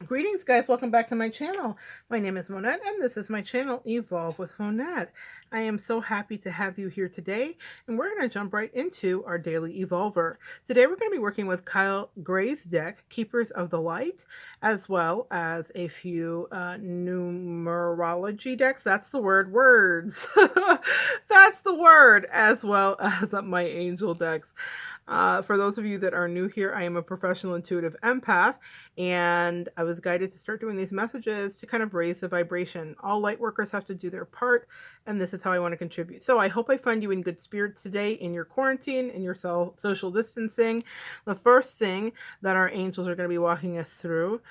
Greetings, guys. Welcome back to my channel. My name is Monette, and this is my channel, Evolve with Monette. I am so happy to have you here today, and we're going to jump right into our daily Evolver. Today, we're going to be working with Kyle Gray's deck, Keepers of the Light, as well as a few numerology decks. That's the word, words. That's the word, as well as my angel decks. For those of you that are new here, I am a professional intuitive empath, and I was guided to start doing these messages to kind of raise the vibration. All light workers have to do their part, and this is how I want to contribute. So I hope I find you in good spirits today in your quarantine, in your social distancing. The first thing that our angels are going to be walking us through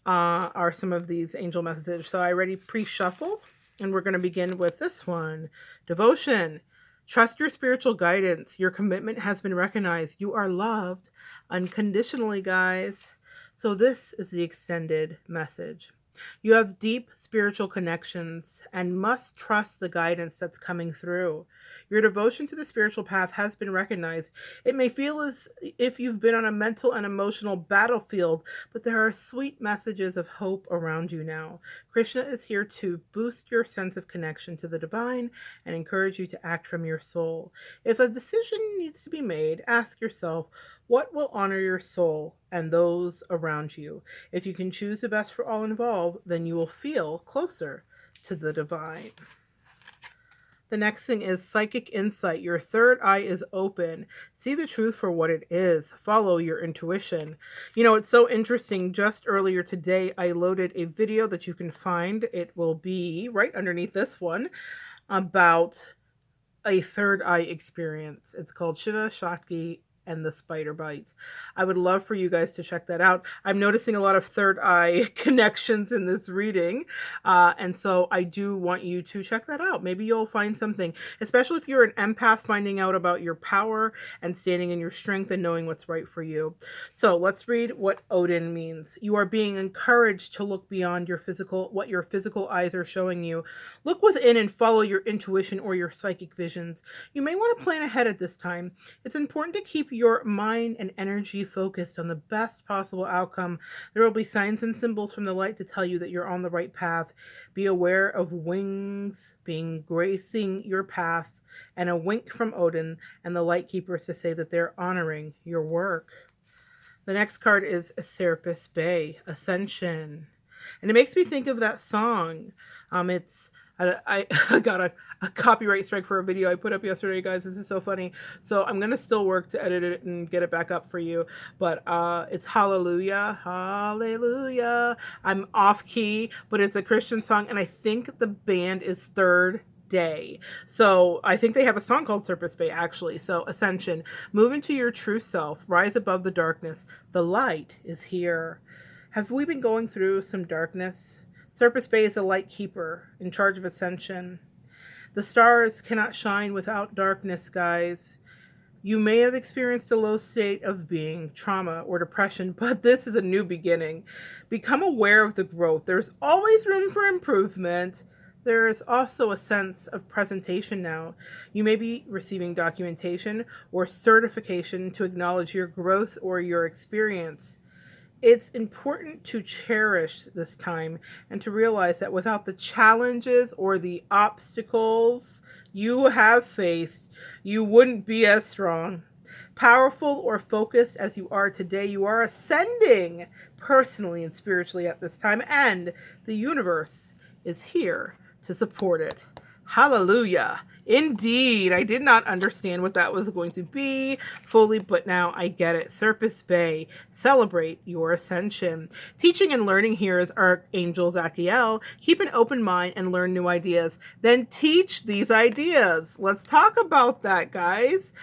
are some of these angel messages. So I already pre-shuffled, and we're going to begin with this one. Devotion. Trust your spiritual guidance. Your commitment has been recognized. You are loved unconditionally, guys. So this is the extended message. You have deep spiritual connections and must trust the guidance that's coming through. Your devotion to the spiritual path has been recognized. It may feel as if you've been on a mental and emotional battlefield, but there are sweet messages of hope around you now. Krishna is here to boost your sense of connection to the divine and encourage you to act from your soul. If a decision needs to be made, ask yourself, what will honor your soul and those around you? If you can choose the best for all involved, then you will feel closer to the divine. The next thing is psychic insight. Your third eye is open. See the truth for what it is. Follow your intuition. You know, it's so interesting. Just earlier today, I loaded a video that you can find. It will be right underneath this one about a third eye experience. It's called Shiva Shakti and the spider bites. I would love for you guys to check that out. I'm noticing a lot of third eye connections in this reading. And so I do want you to check that out. Maybe you'll find something, especially if you're an empath, finding out about your power and standing in your strength and knowing what's right for you. So let's read what Odin means. You are being encouraged to look beyond what your physical eyes are showing you. Look within and follow your intuition or your psychic visions. You may want to plan ahead at this time. It's important to keep your mind and energy focused on the best possible outcome. There will be signs and symbols from the light to tell you that you're on the right path. Be aware of wings being gracing your path and a wink from Odin and the light keepers to say that they're honoring your work. The next card is Serapis Bay, Ascension. And it makes me think of that song. I got a copyright strike for a video I put up yesterday, guys. This is so funny. So I'm going to still work to edit it and get it back up for you. But it's Hallelujah. Hallelujah. I'm off key, but it's a Christian song. And I think the band is Third Day. So I think they have a song called Serapis Bay, actually. So Ascension. Move into your true self. Rise above the darkness. The light is here. Have we been going through some darkness? Serapis Bay is a light keeper in charge of ascension. The stars cannot shine without darkness, guys. You may have experienced a low state of being, trauma or depression, but this is a new beginning. Become aware of the growth. There's always room for improvement. There is also a sense of presentation now. You may be receiving documentation or certification to acknowledge your growth or your experience. It's important to cherish this time and to realize that without the challenges or the obstacles you have faced, you wouldn't be as strong, powerful, or focused as you are today. You are ascending personally and spiritually at this time, and the universe is here to support it. Hallelujah. Indeed. I did not understand what that was going to be fully, but now I get it. Serapis Bay. Celebrate your ascension. Teaching and learning here is Archangel Zachiel. Keep an open mind and learn new ideas. Then teach these ideas. Let's talk about that, guys.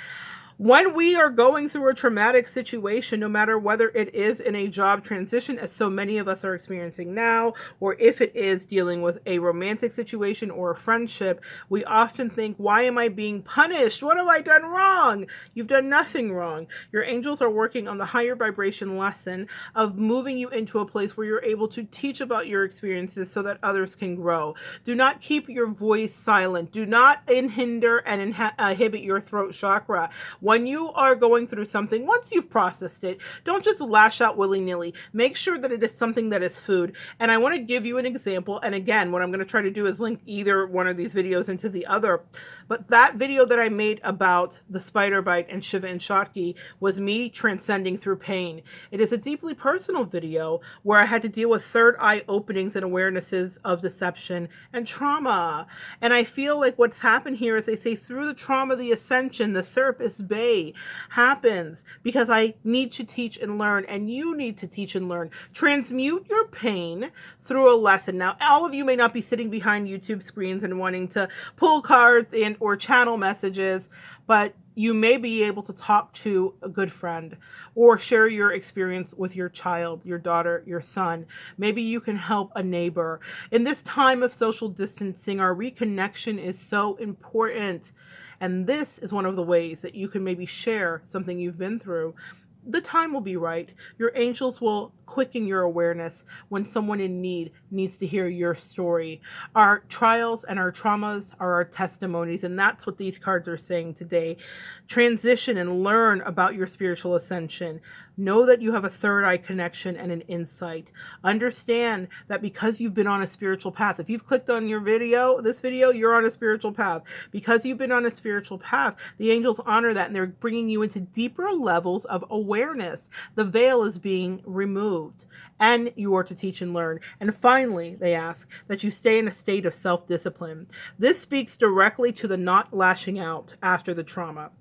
When we are going through a traumatic situation, no matter whether it is in a job transition, as so many of us are experiencing now, or if it is dealing with a romantic situation or a friendship, we often think, why am I being punished? What have I done wrong? You've done nothing wrong. Your angels are working on the higher vibration lesson of moving you into a place where you're able to teach about your experiences so that others can grow. Do not keep your voice silent. Do not hinder and inhibit your throat chakra. When you are going through something, once you've processed it, don't just lash out willy-nilly. Make sure that it is something that is food. And I want to give you an example. And again, what I'm going to try to do is link either one of these videos into the other. But that video that I made about the spider bite and Shiva and Shakti was me transcending through pain. It is a deeply personal video where I had to deal with third eye openings and awarenesses of deception and trauma. And I feel like what's happened here is they say through the trauma, the ascension, the surface bay happens because I need to teach and learn, and you need to teach and learn. Transmute your pain through a lesson. Now, all of you may not be sitting behind YouTube screens and wanting to pull cards and or channel messages, but you may be able to talk to a good friend or share your experience with your child, your daughter, your son. Maybe you can help a neighbor. In this time of social distancing, our reconnection is so important. And this is one of the ways that you can maybe share something you've been through. The time will be right. Your angels will quicken your awareness when someone in need needs to hear your story. Our trials and our traumas are our testimonies, and that's what these cards are saying today. Transition and learn about your spiritual ascension. Know that you have a third eye connection and an insight. Understand that because you've been on a spiritual path, if you've clicked on this video, you're on a spiritual path. Because you've been on a spiritual path, the angels honor that, and they're bringing you into deeper levels of awareness. The veil is being removed, and you are to teach and learn. And finally, they ask that you stay in a state of self-discipline. This speaks directly to the not lashing out after the trauma.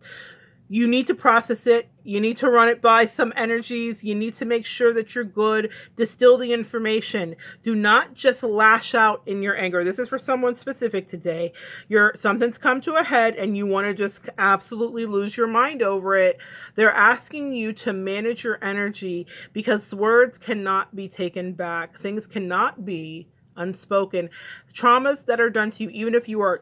You need to process it. You need to run it by some energies. You need to make sure that you're good. Distill the information. Do not just lash out in your anger. This is for someone specific today. Something's come to a head and you want to just absolutely lose your mind over it. They're asking you to manage your energy because words cannot be taken back. Things cannot be unspoken. Traumas that are done to you, even if you are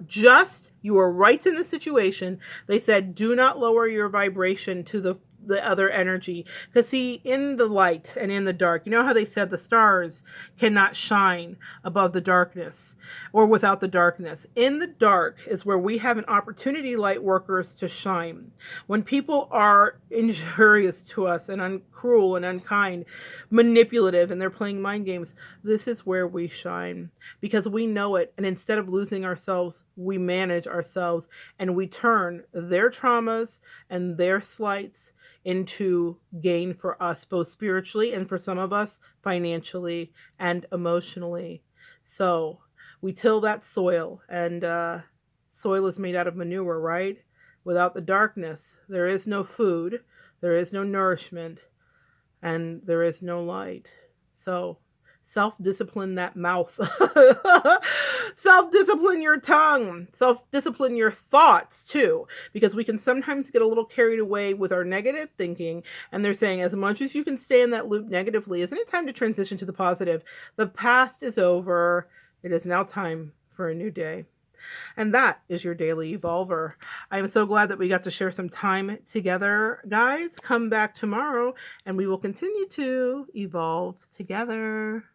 right in the situation, they said do not lower your vibration to the other energy. Because see, in the light and in the dark, you know how they said the stars cannot shine above the darkness or without the darkness. In the dark is where we have an opportunity, light workers, to shine. When people are injurious to us and cruel and unkind, manipulative, and they're playing mind games, this is where we shine because we know it. And instead of losing ourselves, we manage ourselves and we turn their traumas and their slights into gain for us, both spiritually and for some of us financially and emotionally. So we till that soil, and soil is made out of manure, right? Without the darkness, there is no food, there is no nourishment, and there is no light. So self-discipline that mouth. Self-discipline your tongue. Self-discipline your thoughts too, because we can sometimes get a little carried away with our negative thinking. And they're saying as much as you can stay in that loop negatively, isn't it time to transition to the positive? The past is over. It is now time for a new day. And that is your daily evolver. I am so glad that we got to share some time together, guys. Come back tomorrow and we will continue to evolve together.